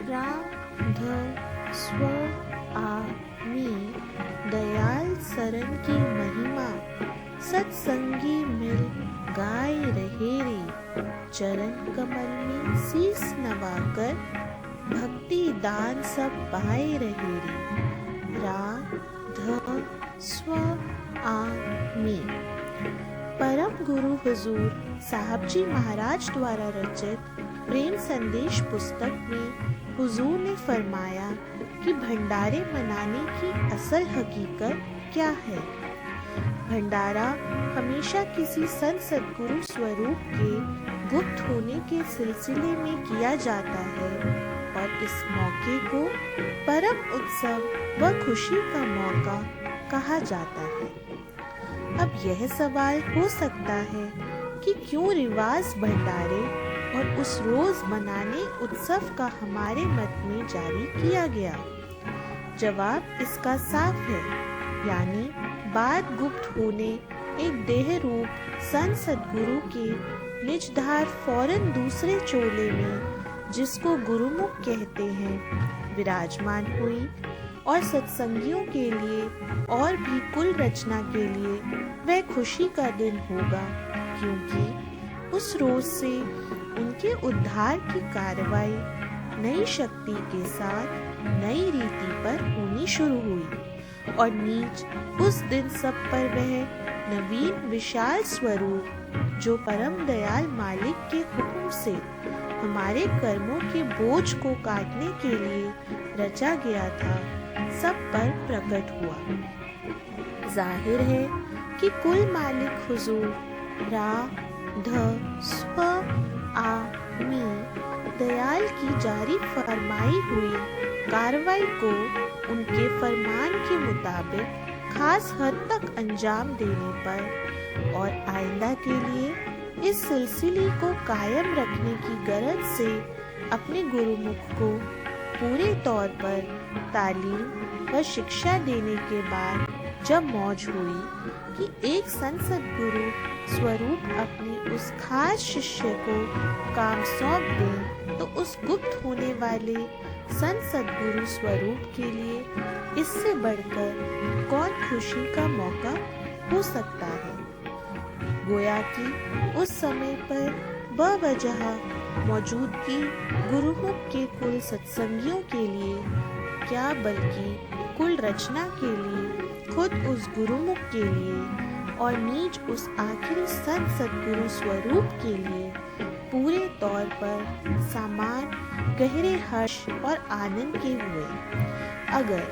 रा ध स्व आ मी दयाल सरन की महिमा सत्संगी मिल गाय रहे रे। चरण कमल में शीस नवाकर भक्ति दान सब पाए रहे रे। रा ध स्व आ मी। परम गुरु हुजूर साहब जी महाराज द्वारा रचित प्रेम संदेश पुस्तक में हुजूर ने फरमाया कि भंडारे मनाने की असल हकीकत क्या है। भंडारा हमेशा किसी संत सद्गुरु स्वरूप के गुप्त होने के सिलसिले में किया जाता है और इस मौके को परम उत्सव व खुशी का मौका कहा जाता है। अब यह सवाल हो सकता है कि क्यों रिवाज भंडारे और उस रोज मनाने उत्सव का हमारे मत में जारी किया गया। जवाब इसका साफ है, यानी बात गुप्त होने एक देह रूप संत सद्गुरु के निजधार फौरन दूसरे चोले में, जिसको गुरुमुख कहते हैं, विराजमान हुई और सत्संगियों के लिए और भी कुल रचना के लिए वह खुशी का दिन होगा, क्योंकि उस रोज से उनके उद्धार की कार्रवाई नई शक्ति के साथ नई रीति पर होनी शुरू हुई और नीच उस दिन सब पर वह नवीन विशाल स्वरूप जो परम दयाल मालिक के हुक्म से हमारे कर्मों के बोझ को काटने के लिए रचा गया था, सब पर प्रकट हुआ। जाहिर है कि कुल मालिक हुजूर रा ध स्व आ मी दयाल की जारी फरमाई हुई कार्रवाई को उनके फरमान के मुताबिक खास हद तक अंजाम देने पर और आइंदा के लिए इस सिलसिले को कायम रखने की गरज से अपने गुरुमुख को पूरे तौर पर तालीम व शिक्षा देने के बाद जब मौज हुई कि एक संत सद्गुरु स्वरूप अपने उस खास शिष्य को काम सौंप दें, तो उस गुप्त होने वाले संत सद्गुरु स्वरूप के लिए इससे बढ़कर कौन खुशी का मौका हो सकता है। गोया कि उस समय पर बवजह मौजूदगी गुरुमुख के कुल सत्संगियों के लिए क्या बल्कि कुल रचना के लिए, खुद उस गुरुमुख के लिए और नीच उस आखिरी संत सद्गुरु स्वरूप के लिए पूरे तौर पर सामान गहरे हर्ष और आनंद के हुए। अगर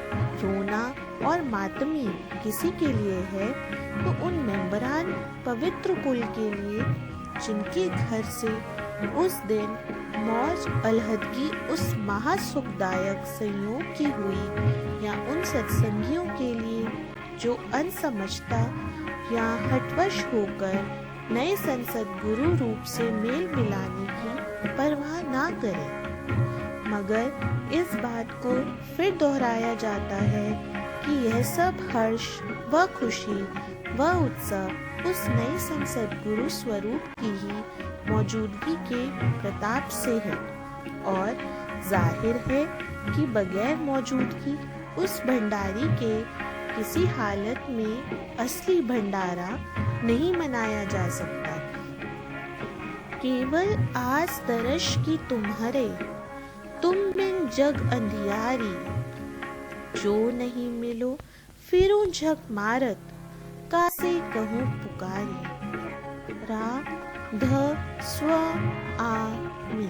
रोना और मातमी किसी के लिए है तो उन मेंबरान पवित्र कुल के लिए जिनके घर से उस दिन मौज अलहदगी उस महासुखदायक संयोग की हुई, या उन सत्संगियों के लिए जो अनसमझता या हठवश होकर नए संत सद्गुरु रूप से मेल मिलाने की परवाह ना करें। मगर इस बात को फिर दोहराया जाता है कि यह सब हर्ष व खुशी व उत्सव उस नए संत सद्गुरु स्वरूप की ही मौजूदगी के प्रताप से है, और जाहिर है कि बगैर मौजूदगी उस भंडारी के किसी हालत में असली भंडारा नहीं मनाया जा सकता। केवल आस तरश की तुम्हारे, तुम बिन जग अंधियारी, जो नहीं मिलो फिरूं झक मारत, कासे कहूँ पुकारी। रा ध स्व आ मी।